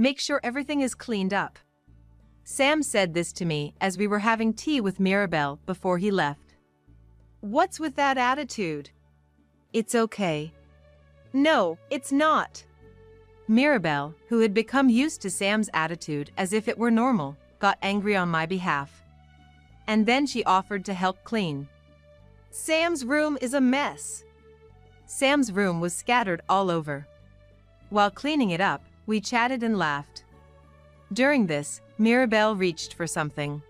Make sure everything is cleaned up. Sam said this to me as we were having tea with Mirabelle before he left. What's with that attitude? It's okay. No, it's not. Mirabelle, who had become used to Sam's attitude as if it were normal, got angry on my behalf. And then she offered to help clean. Sam's room is a mess. Sam's room was scattered all over. While cleaning it up, we chatted and laughed. During this, Mirabelle reached for something.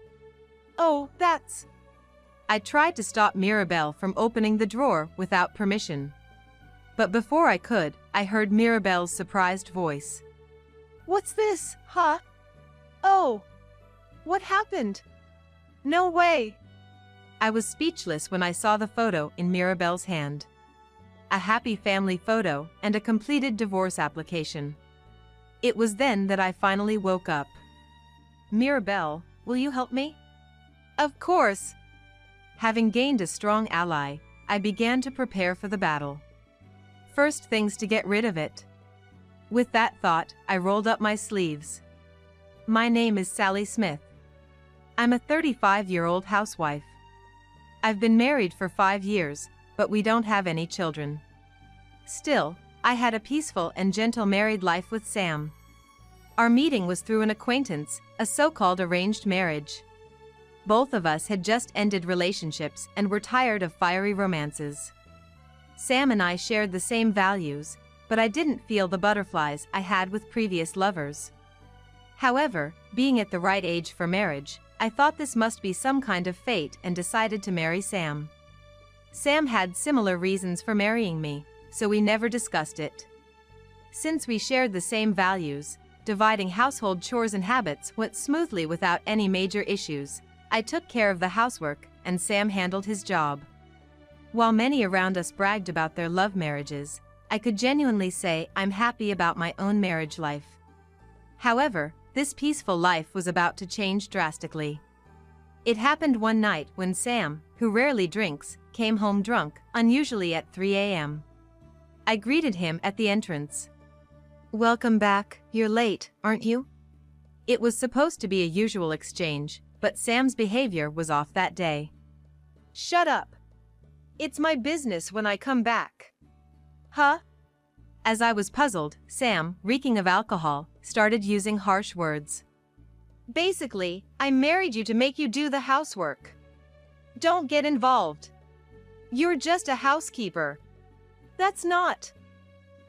Oh, that's... I tried to stop Mirabelle from opening the drawer without permission. But before I could, I heard Mirabelle's surprised voice. What's this, huh? Oh, what happened? No way. I was speechless when I saw the photo in Mirabelle's hand. A happy family photo and a completed divorce application. It was then that I finally woke up. Mirabelle, will you help me? Of course. Having gained a strong ally, I began to prepare for the battle. First things to get rid of it. With that thought, I rolled up my sleeves. My name is Sally Smith. I'm a 35-year-old housewife. I've been married for 5 years, but we don't have any children. Still, I had a peaceful and gentle married life with Sam. Our meeting was through an acquaintance, a so-called arranged marriage. Both of us had just ended relationships and were tired of fiery romances. Sam and I shared the same values, but I didn't feel the butterflies I had with previous lovers. However, being at the right age for marriage, I thought this must be some kind of fate and decided to marry Sam. Sam had similar reasons for marrying me, so we never discussed it. Since we shared the same values, dividing household chores and habits went smoothly without any major issues. I took care of the housework, and Sam handled his job. While many around us bragged about their love marriages, I could genuinely say I'm happy about my own marriage life. However, this peaceful life was about to change drastically. It happened one night when Sam, who rarely drinks, came home drunk, unusually at 3 a.m. I greeted him at the entrance. Welcome back, you're late, aren't you? It was supposed to be a usual exchange, but Sam's behavior was off that day. Shut up! It's my business when I come back. Huh? As I was puzzled, Sam, reeking of alcohol, started using harsh words. Basically, I married you to make you do the housework. Don't get involved. You're just a housekeeper. That's not.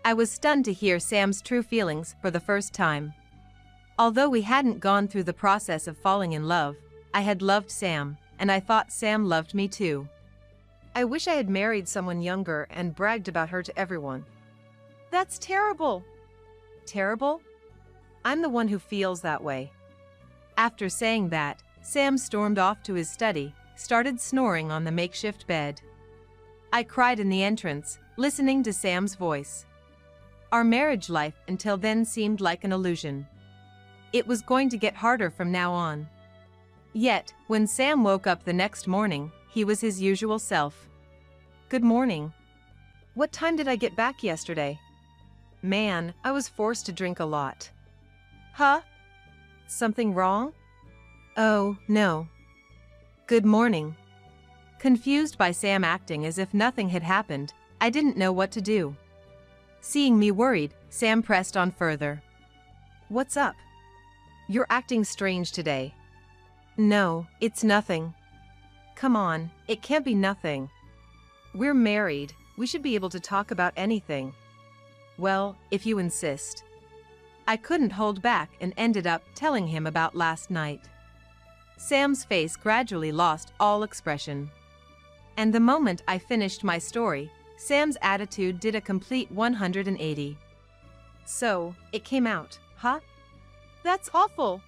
I was stunned to hear Sam's true feelings for the first time. Although we hadn't gone through the process of falling in love, I had loved Sam, and I thought Sam loved me too. I wish I had married someone younger and bragged about her to everyone. That's terrible. Terrible? I'm the one who feels that way. After saying that, Sam stormed off to his study, started snoring on the makeshift bed. I cried in the entrance, listening to Sam's voice. Our marriage life until then seemed like an illusion. It was going to get harder from now on. Yet, when Sam woke up the next morning, he was his usual self. Good morning. What time did I get back yesterday? Man, I was forced to drink a lot. Huh? Something wrong? Oh, no. Good morning. Confused by Sam acting as if nothing had happened, I didn't know what to do. Seeing me worried, Sam pressed on further. What's up? You're acting strange today. No, it's nothing. Come on, it can't be nothing. We're married, we should be able to talk about anything. Well, if you insist. I couldn't hold back and ended up telling him about last night. Sam's face gradually lost all expression. And the moment I finished my story, Sam's attitude did a complete 180. So, it came out, huh? That's awful.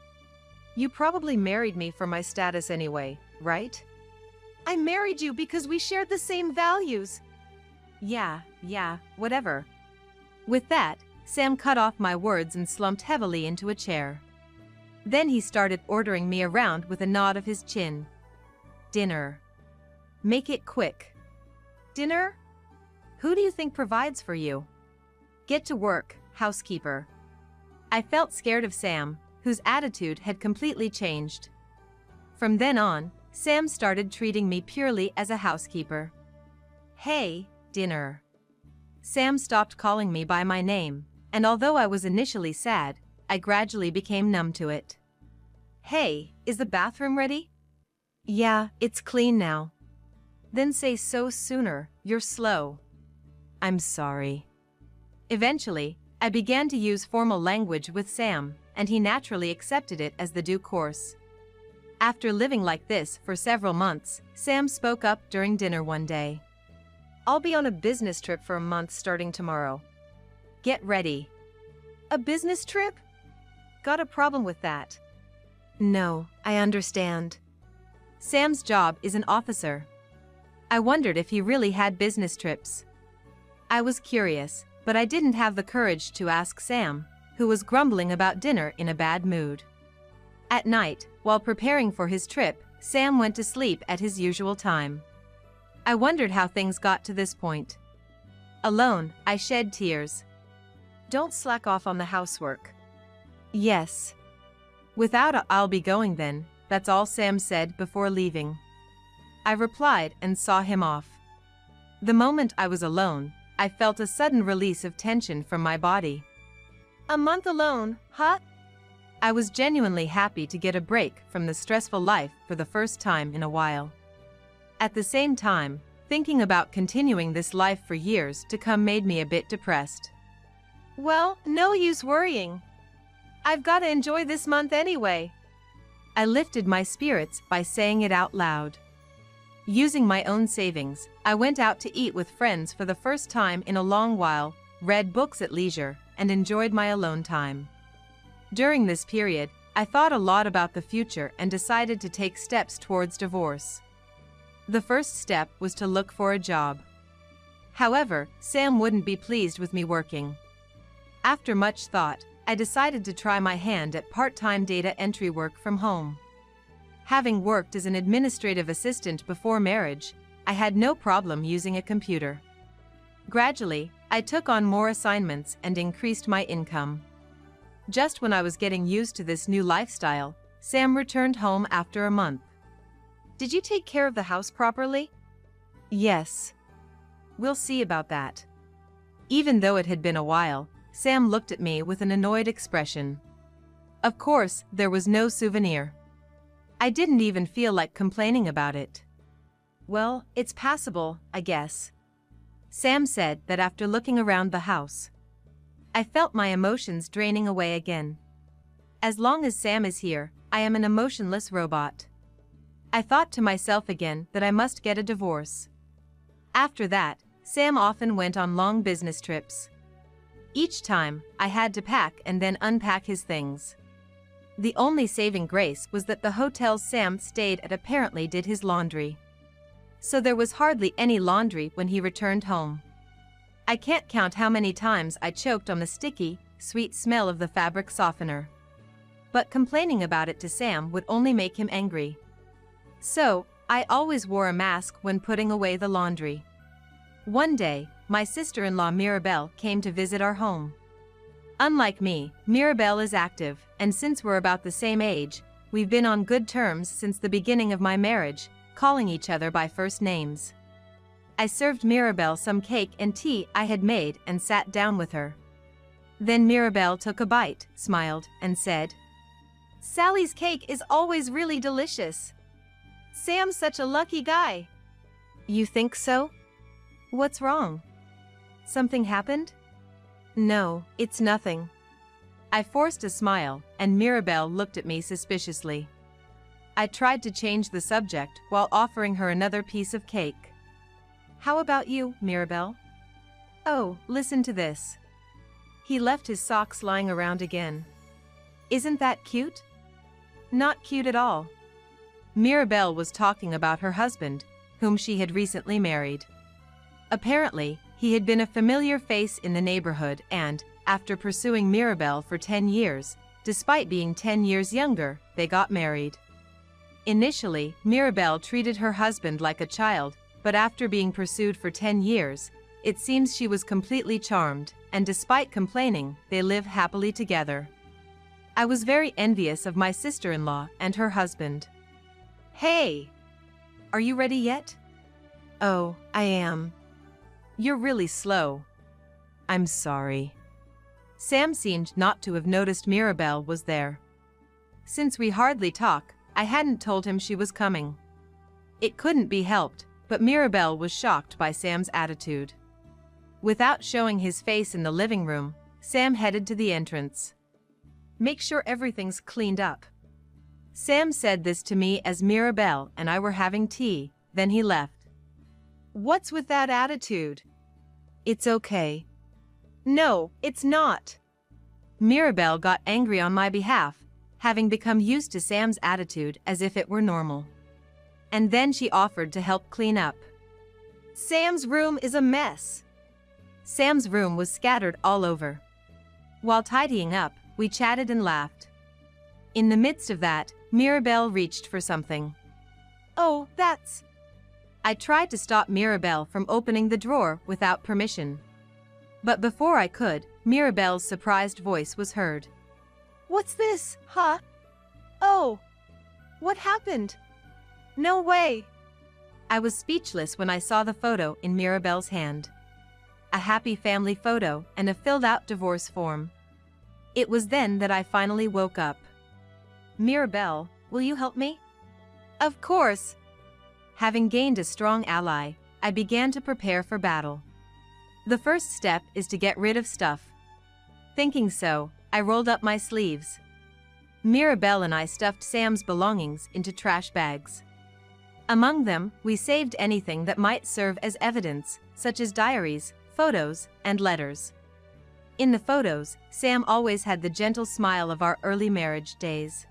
You probably married me for my status anyway, right? I married you because we shared the same values. Yeah, whatever. With that, Sam cut off my words and slumped heavily into a chair. Then he started ordering me around with a nod of his chin. Dinner. Make it quick. Dinner? Who do you think provides for you? Get to work, housekeeper. I felt scared of Sam, whose attitude had completely changed. From then on, Sam started treating me purely as a housekeeper. Hey, dinner. Sam stopped calling me by my name, and although I was initially sad, I gradually became numb to it. Hey, is the bathroom ready? Yeah, it's clean now. Then say so sooner, you're slow. I'm sorry. Eventually, I began to use formal language with Sam, and he naturally accepted it as the due course. After living like this for several months, Sam spoke up during dinner one day. I'll be on a business trip for a month starting tomorrow. Get ready. A business trip? Got a problem with that? No, I understand. Sam's job is an officer. I wondered if he really had business trips. I was curious, but I didn't have the courage to ask Sam, who was grumbling about dinner in a bad mood. At night, while preparing for his trip, Sam went to sleep at his usual time. I wondered how things got to this point. Alone, I shed tears. Don't slack off on the housework. Yes. Without a "I'll be going then," that's all Sam said before leaving. I replied and saw him off. The moment I was alone, I felt a sudden release of tension from my body. A month alone, huh? I was genuinely happy to get a break from the stressful life for the first time in a while. At the same time, thinking about continuing this life for years to come made me a bit depressed. Well, no use worrying. I've got to enjoy this month anyway. I lifted my spirits by saying it out loud. Using my own savings, I went out to eat with friends for the first time in a long while, read books at leisure, and enjoyed my alone time. During this period, I thought a lot about the future and decided to take steps towards divorce. The first step was to look for a job. However, Sam wouldn't be pleased with me working. After much thought, I decided to try my hand at part-time data entry work from home. Having worked as an administrative assistant before marriage, I had no problem using a computer. Gradually, I took on more assignments and increased my income. Just when I was getting used to this new lifestyle, Sam returned home after a month. Did you take care of the house properly? Yes. We'll see about that. Even though it had been a while, Sam looked at me with an annoyed expression. Of course, there was no souvenir. I didn't even feel like complaining about it. Well, it's passable, I guess. Sam said that after looking around the house. I felt my emotions draining away again. As long as Sam is here, I am an emotionless robot. I thought to myself again that I must get a divorce. After that, Sam often went on long business trips. Each time, I had to pack and then unpack his things. The only saving grace was that the hotels Sam stayed at apparently did his laundry. So there was hardly any laundry when he returned home. I can't count how many times I choked on the sticky, sweet smell of the fabric softener. But complaining about it to Sam would only make him angry. So, I always wore a mask when putting away the laundry. One day, my sister-in-law Mirabelle came to visit our home. Unlike me, Mirabelle is active, and since we're about the same age, we've been on good terms since the beginning of my marriage, calling each other by first names. I served Mirabelle some cake and tea I had made and sat down with her. Then Mirabelle took a bite, smiled, and said, "Sally's cake is always really delicious. Sam's such a lucky guy." You think so? What's wrong? Something happened? No, it's nothing. I forced a smile, and Mirabelle looked at me suspiciously. I tried to change the subject while offering her another piece of cake. How about you, Mirabelle? Oh, listen to this. He left his socks lying around again. Isn't that cute? Not cute at all. Mirabelle was talking about her husband, whom she had recently married. Apparently, he had been a familiar face in the neighborhood and, after pursuing Mirabelle for 10 years, despite being 10 years younger, they got married. Initially, Mirabelle treated her husband like a child, but after being pursued for 10 years, it seems she was completely charmed, and despite complaining, they live happily together. I was very envious of my sister-in-law and her husband. Hey! Are you ready yet? Oh, I am. You're really slow. I'm sorry. Sam seemed not to have noticed Mirabelle was there. Since we hardly talk, I hadn't told him she was coming. It couldn't be helped, but Mirabelle was shocked by Sam's attitude. Without showing his face in the living room, Sam headed to the entrance. Make sure everything's cleaned up. Sam said this to me as Mirabelle and I were having tea, then he left. What's with that attitude? It's okay. No, it's not. Mirabelle got angry on my behalf, having become used to Sam's attitude as if it were normal. And then she offered to help clean up. Sam's room is a mess. Sam's room was scattered all over. While tidying up, we chatted and laughed. In the midst of that, Mirabelle reached for something. Oh, that's... I tried to stop Mirabelle from opening the drawer without permission. But before I could, Mirabelle's surprised voice was heard. What's this, huh? Oh! What happened? No way! I was speechless when I saw the photo in Mirabelle's hand. A happy family photo and a filled-out divorce form. It was then that I finally woke up. Mirabelle, will you help me? Of course! Having gained a strong ally, I began to prepare for battle. The first step is to get rid of stuff. Thinking so, I rolled up my sleeves. Mirabelle and I stuffed Sam's belongings into trash bags. Among them, we saved anything that might serve as evidence, such as diaries, photos, and letters. In the photos, Sam always had the gentle smile of our early marriage days.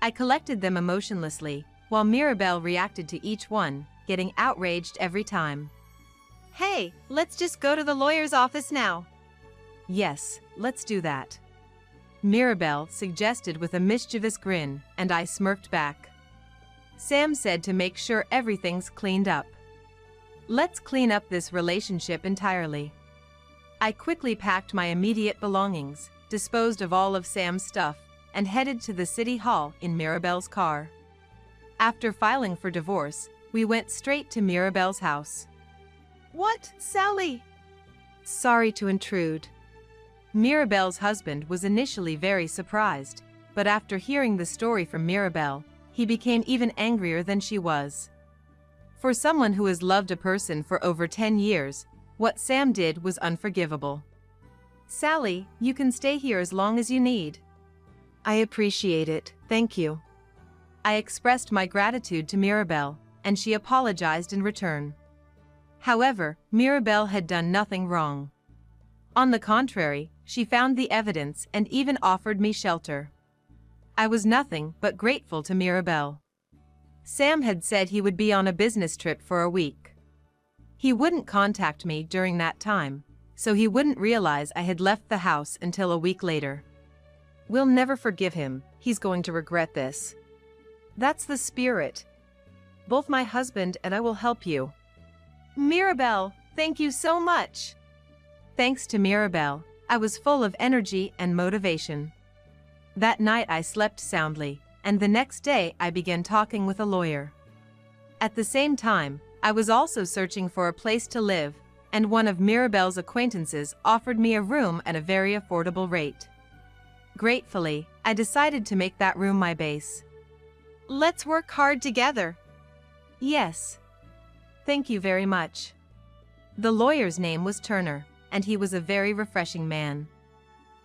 I collected them emotionlessly, while Mirabelle reacted to each one, getting outraged every time. Hey, let's just go to the lawyer's office now. Yes, let's do that. Mirabelle suggested with a mischievous grin, and I smirked back. Sam said to make sure everything's cleaned up. Let's clean up this relationship entirely. I quickly packed my immediate belongings, disposed of all of Sam's stuff, and headed to the city hall in Mirabelle's car. After filing for divorce, we went straight to Mirabelle's house. What, Sally? Sorry to intrude. Mirabelle's husband was initially very surprised, but after hearing the story from Mirabelle, he became even angrier than she was. For someone who has loved a person for over 10 years, what Sam did was unforgivable. Sally, you can stay here as long as you need. I appreciate it, thank you. I expressed my gratitude to Mirabelle, and she apologized in return. However, Mirabelle had done nothing wrong. On the contrary, she found the evidence and even offered me shelter. I was nothing but grateful to Mirabelle. Sam had said he would be on a business trip for a week. He wouldn't contact me during that time, so he wouldn't realize I had left the house until a week later. We'll never forgive him, he's going to regret this. That's the spirit. Both my husband and I will help you. Mirabelle, thank you so much. Thanks to Mirabelle, I was full of energy and motivation. That night I slept soundly, and the next day I began talking with a lawyer. At the same time, I was also searching for a place to live, and one of Mirabelle's acquaintances offered me a room at a very affordable rate. Gratefully, I decided to make that room my base. Let's work hard together. Yes. Thank you very much. The lawyer's name was Turner, and he was a very refreshing man.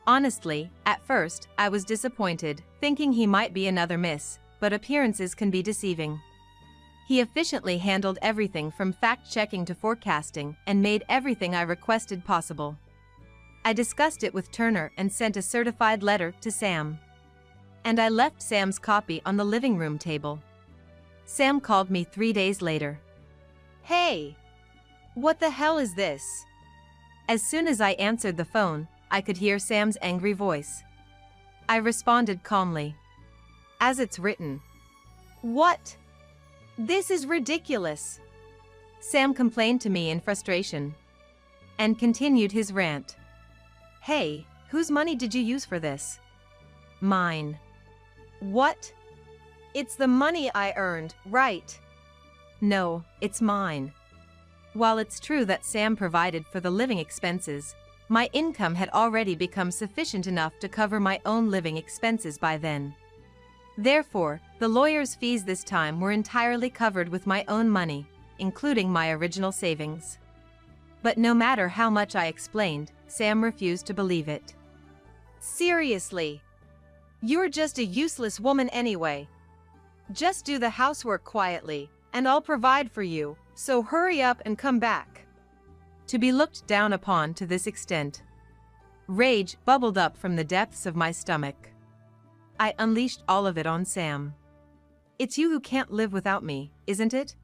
Honestly, at first, I was disappointed, thinking he might be another miss, but appearances can be deceiving. He efficiently handled everything from fact-checking to forecasting and made everything I requested possible. I discussed it with Turner and sent a certified letter to Sam. And I left Sam's copy on the living room table. Sam called me 3 days later. Hey! What the hell is this? As soon as I answered the phone, I could hear Sam's angry voice. I responded calmly. As it's written. What? This is ridiculous. Sam complained to me in frustration. And continued his rant. Hey, whose money did you use for this? Mine. What? It's the money I earned, right? No, it's mine. While it's true that Sam provided for the living expenses, my income had already become sufficient enough to cover my own living expenses by then. Therefore, the lawyer's fees this time were entirely covered with my own money, including my original savings. But no matter how much I explained, Sam refused to believe it. Seriously? You're just a useless woman anyway. Just do the housework quietly, and I'll provide for you, so hurry up and come back. To be looked down upon to this extent. Rage bubbled up from the depths of my stomach. I unleashed all of it on Sam. It's you who can't live without me, isn't it?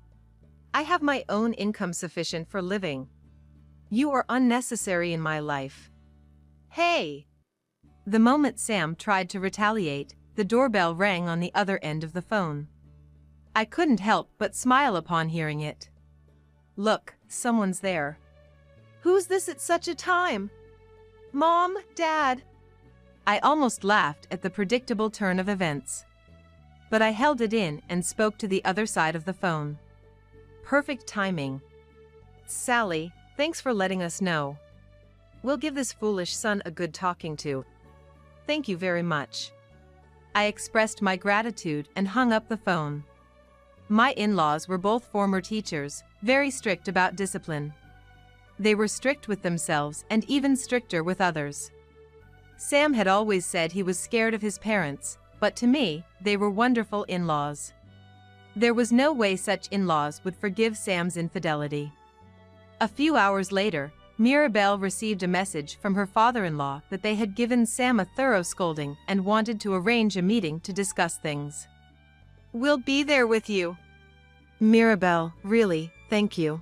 I have my own income sufficient for living. You are unnecessary in my life. Hey! The moment Sam tried to retaliate, the doorbell rang on the other end of the phone. I couldn't help but smile upon hearing it. Look, someone's there. Who's this at such a time? Mom, Dad? I almost laughed at the predictable turn of events. But I held it in and spoke to the other side of the phone. Perfect timing. Sally, thanks for letting us know. We'll give this foolish son a good talking to. Thank you very much. I expressed my gratitude and hung up the phone. My in-laws were both former teachers, very strict about discipline. They were strict with themselves and even stricter with others. Sam had always said he was scared of his parents, but to me, they were wonderful in-laws. There was no way such in-laws would forgive Sam's infidelity. A few hours later, Mirabelle received a message from her father-in-law that they had given Sam a thorough scolding and wanted to arrange a meeting to discuss things. We'll be there with you. Mirabelle, really, thank you.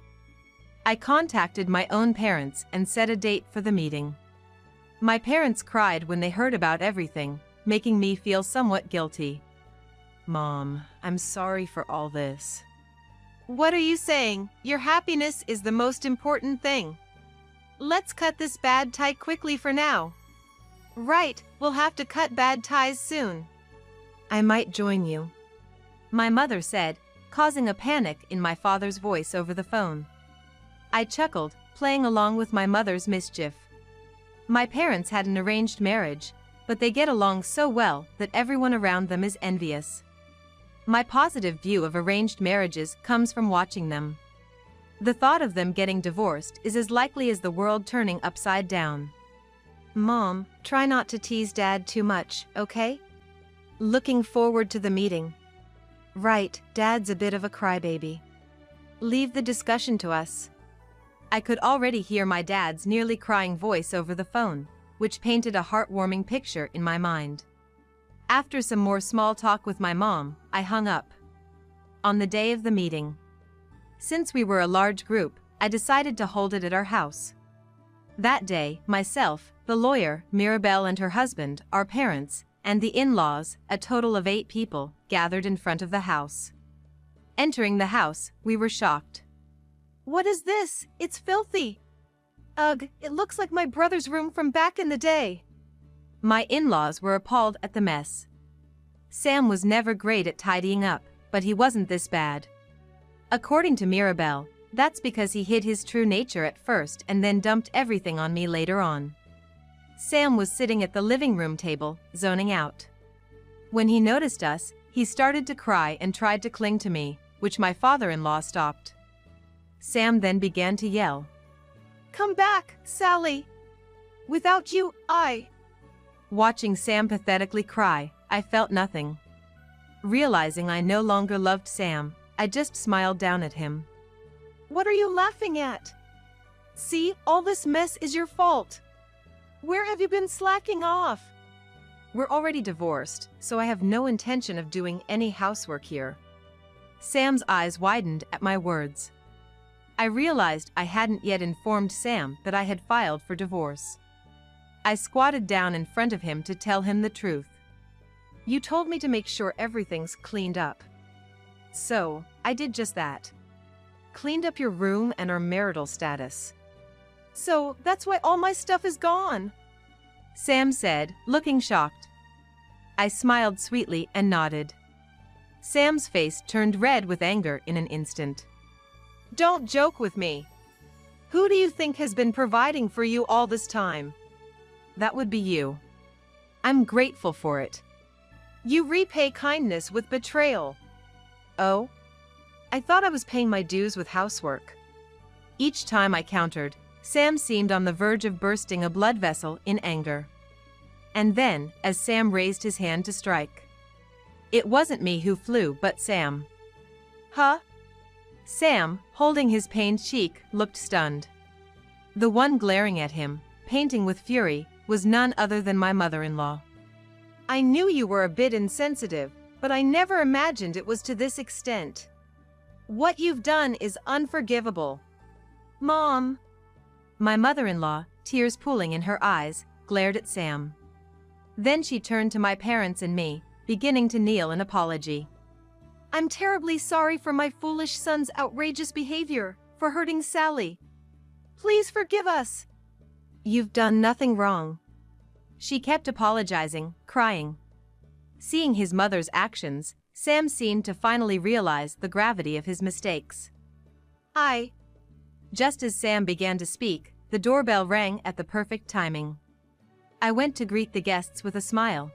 I contacted my own parents and set a date for the meeting. My parents cried when they heard about everything, making me feel somewhat guilty. Mom, I'm sorry for all this. What are you saying? Your happiness is the most important thing. Let's cut this bad tie quickly for now. Right, we'll have to cut bad ties soon. I might join you, my mother said, causing a panic in my father's voice over the phone. I chuckled, playing along with my mother's mischief. My parents had an arranged marriage, but they get along so well that everyone around them is envious. My positive view of arranged marriages comes from watching them. The thought of them getting divorced is as likely as the world turning upside down. Mom, try not to tease Dad too much, okay? Looking forward to the meeting. Right, Dad's a bit of a crybaby. Leave the discussion to us. I could already hear my dad's nearly crying voice over the phone, which painted a heartwarming picture in my mind. After some more small talk with my mom, I hung up. On the day of the meeting. Since we were a large group, I decided to hold it at our house. That day, myself, the lawyer, Mirabelle and her husband, our parents, and the in-laws, a total of 8 people, gathered in front of the house. Entering the house, we were shocked. What is this? It's filthy. Ugh, it looks like my brother's room from back in the day. My in-laws were appalled at the mess. Sam was never great at tidying up, but he wasn't this bad. According to Mirabelle, that's because he hid his true nature at first and then dumped everything on me later on. Sam was sitting at the living room table, zoning out. When he noticed us, he started to cry and tried to cling to me, which my father-in-law stopped. Sam then began to yell. Come back, Sally. Without you, Watching Sam pathetically cry, I felt nothing. Realizing I no longer loved Sam, I just smiled down at him. What are you laughing at? See, all this mess is your fault. Where have you been slacking off? We're already divorced, so I have no intention of doing any housework here. Sam's eyes widened at my words. I realized I hadn't yet informed Sam that I had filed for divorce. I squatted down in front of him to tell him the truth. You told me to make sure everything's cleaned up. So, I did just that. Cleaned up your room and our marital status. So, that's why all my stuff is gone, Sam said, looking shocked. I smiled sweetly and nodded. Sam's face turned red with anger in an instant. Don't joke with me. Who do you think has been providing for you all this time? That would be you. I'm grateful for it. You repay kindness with betrayal. Oh? I thought I was paying my dues with housework. Each time I countered, Sam seemed on the verge of bursting a blood vessel in anger. And then, as Sam raised his hand to strike. It wasn't me who flew, but Sam. Huh? Sam, holding his pained cheek, looked stunned. The one glaring at him, painting with fury, was none other than my mother-in-law. I knew you were a bit insensitive, but I never imagined it was to this extent. What you've done is unforgivable. Mom! My mother-in-law, tears pooling in her eyes, glared at Sam. Then she turned to my parents and me, beginning to kneel in apology. I'm terribly sorry for my foolish son's outrageous behavior, for hurting Sally. Please forgive us. You've done nothing wrong. She kept apologizing, crying. Seeing his mother's actions, Sam seemed to finally realize the gravity of his mistakes. Just as Sam began to speak, the doorbell rang at the perfect timing. I went to greet the guests with a smile.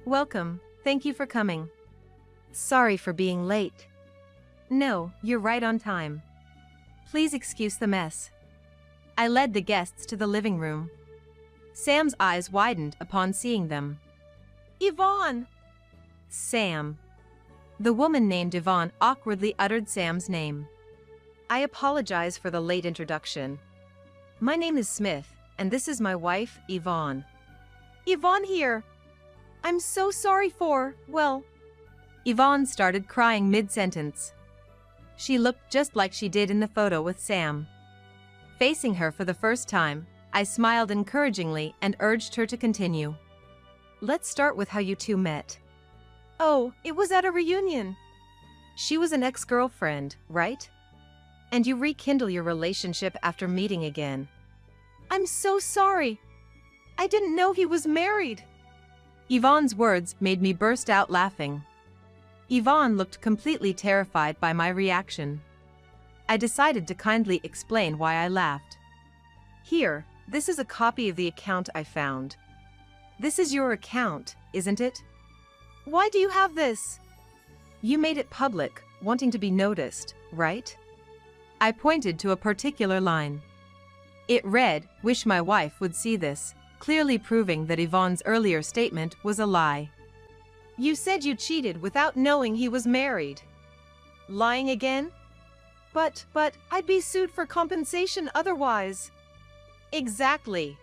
Welcome, thank you for coming. Sorry for being late. No, you're right on time. Please excuse the mess. I led the guests to the living room. Sam's eyes widened upon seeing them. Yvonne! Sam. The woman named Yvonne awkwardly uttered Sam's name. I apologize for the late introduction. My name is Smith, and this is my wife, Yvonne. Yvonne here. I'm so sorry for, well... Yvonne started crying mid-sentence. She looked just like she did in the photo with Sam. Facing her for the first time, I smiled encouragingly and urged her to continue. Let's start with how you two met. Oh, it was at a reunion. She was an ex-girlfriend, right? And you rekindle your relationship after meeting again. I'm so sorry. I didn't know he was married. Yvonne's words made me burst out laughing. Yvonne looked completely terrified by my reaction. I decided to kindly explain why I laughed. Here, this is a copy of the account I found. This is your account, isn't it? Why do you have this? You made it public, wanting to be noticed, right? I pointed to a particular line. It read, "Wish my wife would see this," clearly proving that Yvonne's earlier statement was a lie. You said you cheated without knowing he was married. Lying again? But I'd be sued for compensation otherwise. Exactly.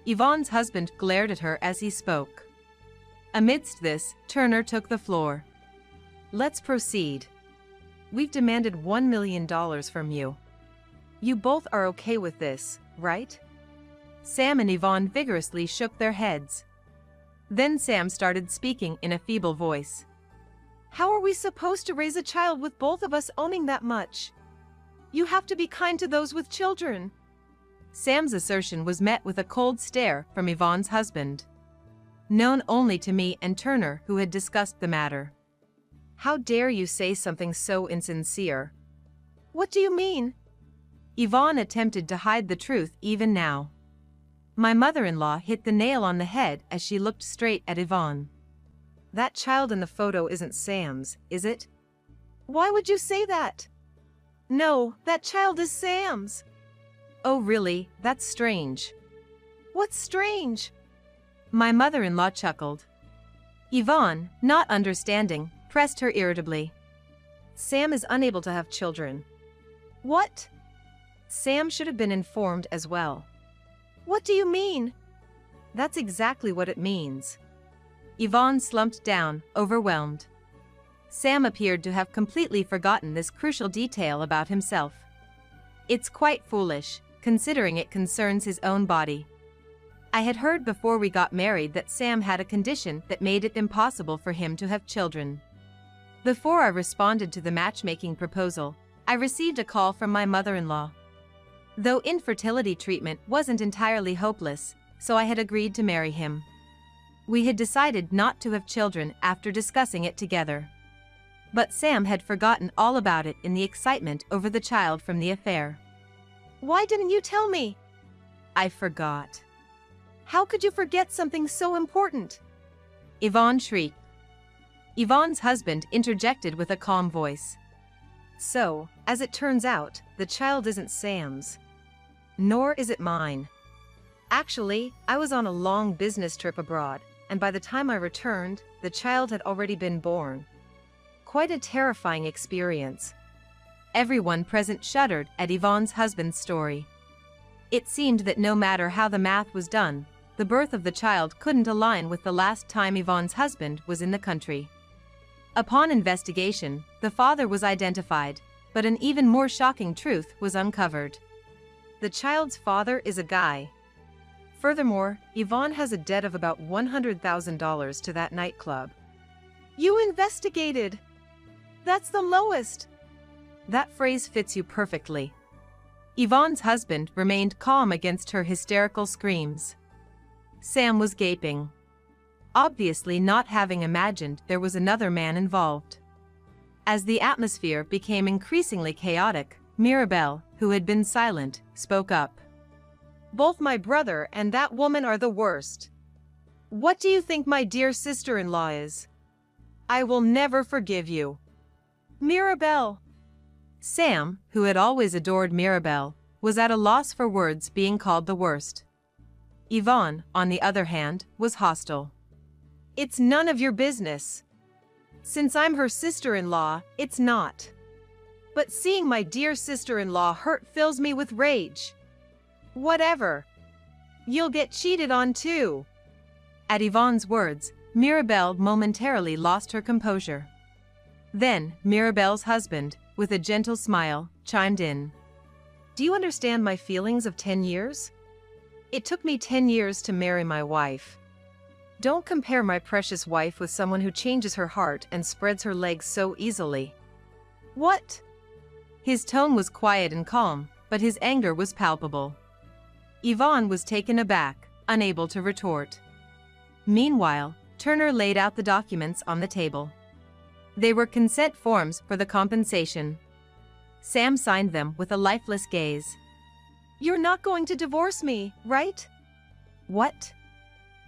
Yvonne's husband glared at her as he spoke. Amidst this, Turner took the floor. Let's proceed. We've demanded $1 million from you. You both are okay with this, right? Sam and Yvonne vigorously shook their heads. Then Sam started speaking in a feeble voice. How are we supposed to raise a child with both of us owning that much? You have to be kind to those with children. Sam's assertion was met with a cold stare from Yvonne's husband. Known only to me and Turner, who had discussed the matter. How dare you say something so insincere? What do you mean? Yvonne attempted to hide the truth even now. My mother-in-law hit the nail on the head as she looked straight at Yvonne. That child in the photo isn't Sam's, is it? Why would you say that? No, that child is Sam's. Oh really, that's strange. What's strange? My mother-in-law chuckled. Yvonne, not understanding, pressed her irritably. Sam is unable to have children. What? Sam should have been informed as well. What do you mean? That's exactly what it means. Yvonne slumped down, overwhelmed. Sam appeared to have completely forgotten this crucial detail about himself. It's quite foolish, considering it concerns his own body. I had heard before we got married that Sam had a condition that made it impossible for him to have children. Before I responded to the matchmaking proposal, I received a call from my mother-in-law. Though infertility treatment wasn't entirely hopeless, so I had agreed to marry him. We had decided not to have children after discussing it together. But Sam had forgotten all about it in the excitement over the child from the affair. Why didn't you tell me? I forgot. How could you forget something so important? Yvonne shrieked. Yvonne's husband interjected with a calm voice. So, as it turns out, the child isn't Sam's. Nor is it mine. Actually, I was on a long business trip abroad, and by the time I returned, the child had already been born. Quite a terrifying experience. Everyone present shuddered at Yvonne's husband's story. It seemed that no matter how the math was done, the birth of the child couldn't align with the last time Yvonne's husband was in the country. Upon investigation, the father was identified, but an even more shocking truth was uncovered. The child's father is a guy. Furthermore, Yvonne has a debt of about $100,000 to that nightclub. You investigated! That's the lowest! That phrase fits you perfectly. Yvonne's husband remained calm against her hysterical screams. Sam was gaping, obviously not having imagined there was another man involved. As the atmosphere became increasingly chaotic, Mirabelle, who had been silent, spoke up. Both my brother and that woman are the worst. What do you think my dear sister-in-law is? I will never forgive you. Mirabelle! Sam, who had always adored Mirabelle, was at a loss for words being called the worst. Yvonne, on the other hand, was hostile. It's none of your business. Since I'm her sister-in-law, it's not. But seeing my dear sister-in-law hurt fills me with rage. Whatever. You'll get cheated on too. At Yvonne's words, Mirabelle momentarily lost her composure. Then, Mirabelle's husband, with a gentle smile, chimed in. Do you understand my feelings of 10 years? It took me 10 years to marry my wife. Don't compare my precious wife with someone who changes her heart and spreads her legs so easily. What? His tone was quiet and calm, but his anger was palpable. Yvonne was taken aback, unable to retort. Meanwhile, Turner laid out the documents on the table. They were consent forms for the compensation. Sam signed them with a lifeless gaze. You're not going to divorce me, right? What?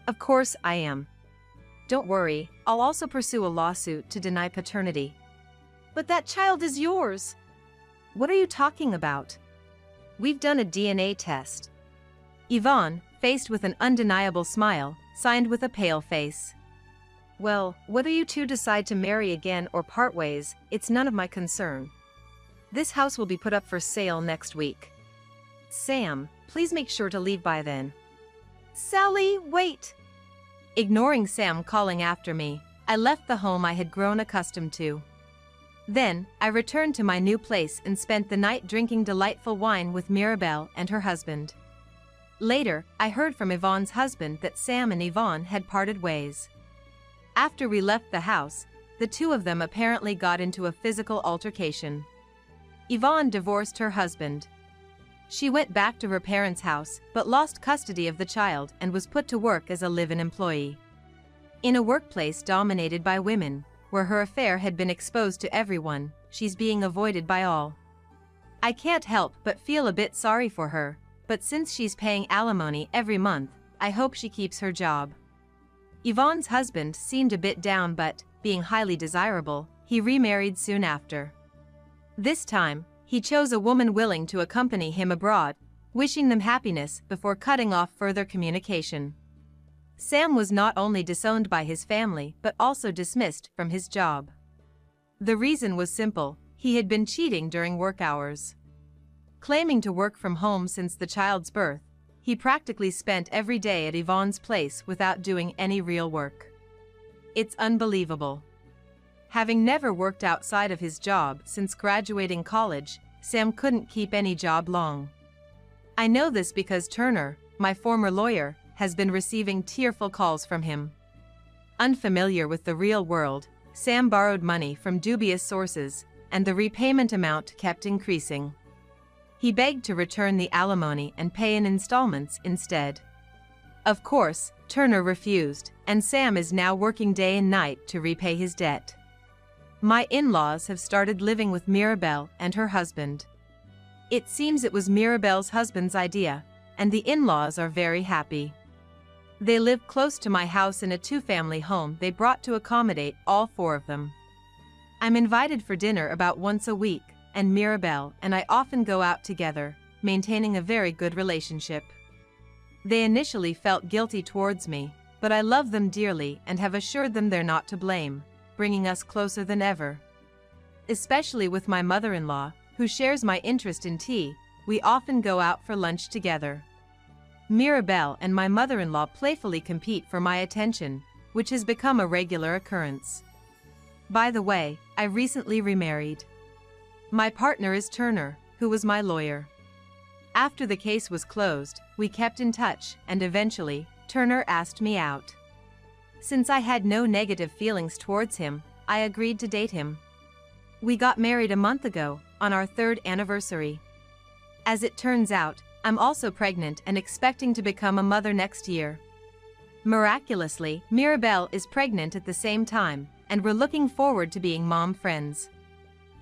Of course I am. Don't worry, I'll also pursue a lawsuit to deny paternity. But that child is yours. What are you talking about? We've done a DNA test. Yvonne, faced with an undeniable smile, signed with a pale face. Well, whether you two decide to marry again or part ways, it's none of my concern. This house will be put up for sale next week. Sam, please make sure to leave by then. Sally, wait! Ignoring Sam calling after me, I left the home I had grown accustomed to. Then, I returned to my new place and spent the night drinking delightful wine with Mirabelle and her husband. Later, I heard from Yvonne's husband that Sam and Yvonne had parted ways. After we left the house, the two of them apparently got into a physical altercation. Yvonne divorced her husband. She went back to her parents' house, but lost custody of the child and was put to work as a live-in employee. In a workplace dominated by women, where her affair had been exposed to everyone, she's being avoided by all. I can't help but feel a bit sorry for her, but since she's paying alimony every month, I hope she keeps her job. Yvonne's husband seemed a bit down, but, being highly desirable, he remarried soon after. This time, he chose a woman willing to accompany him abroad, wishing them happiness before cutting off further communication. Sam was not only disowned by his family but also dismissed from his job. The reason was simple: he had been cheating during work hours. Claiming to work from home since the child's birth, he practically spent every day at Yvonne's place without doing any real work. It's unbelievable. Having never worked outside of his job since graduating college, Sam couldn't keep any job long. I know this because Turner, my former lawyer, has been receiving tearful calls from him. Unfamiliar with the real world, Sam borrowed money from dubious sources, and the repayment amount kept increasing. He begged to return the alimony and pay in installments instead. Of course, Turner refused, and Sam is now working day and night to repay his debt. My in-laws have started living with Mirabelle and her husband. It seems it was Mirabelle's husband's idea, and the in-laws are very happy. They live close to my house in a two-family home they brought to accommodate all four of them. I'm invited for dinner about once a week, and Mirabelle and I often go out together, maintaining a very good relationship. They initially felt guilty towards me, but I love them dearly and have assured them they're not to blame, bringing us closer than ever. Especially with my mother-in-law, who shares my interest in tea, we often go out for lunch together. Mirabelle and my mother-in-law playfully compete for my attention, which has become a regular occurrence. By the way, I recently remarried. My partner is Turner, who was my lawyer. After the case was closed, we kept in touch, and eventually, Turner asked me out. Since I had no negative feelings towards him, I agreed to date him. We got married a month ago, on our 3rd anniversary. As it turns out, I'm also pregnant and expecting to become a mother next year. Miraculously, Mirabelle is pregnant at the same time, and we're looking forward to being mom friends.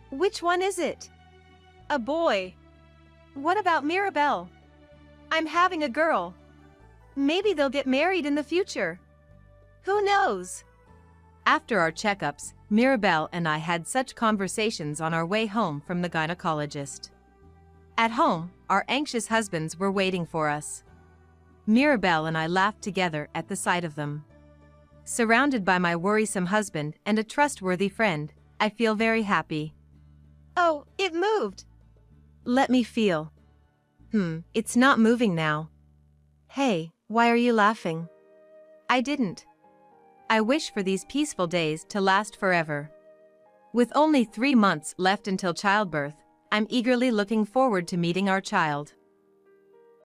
Which one is it? A boy. What about Mirabelle? I'm having a girl. Maybe they'll get married in the future. Who knows? After our checkups, Mirabelle and I had such conversations on our way home from the gynecologist. At home, our anxious husbands were waiting for us. Mirabelle and I laughed together at the sight of them. Surrounded by my worrisome husband and a trustworthy friend, I feel very happy. Oh, it moved. Let me feel. It's not moving now. Hey, why are you laughing? I didn't. I wish for these peaceful days to last forever. With only 3 months left until childbirth, I'm eagerly looking forward to meeting our child.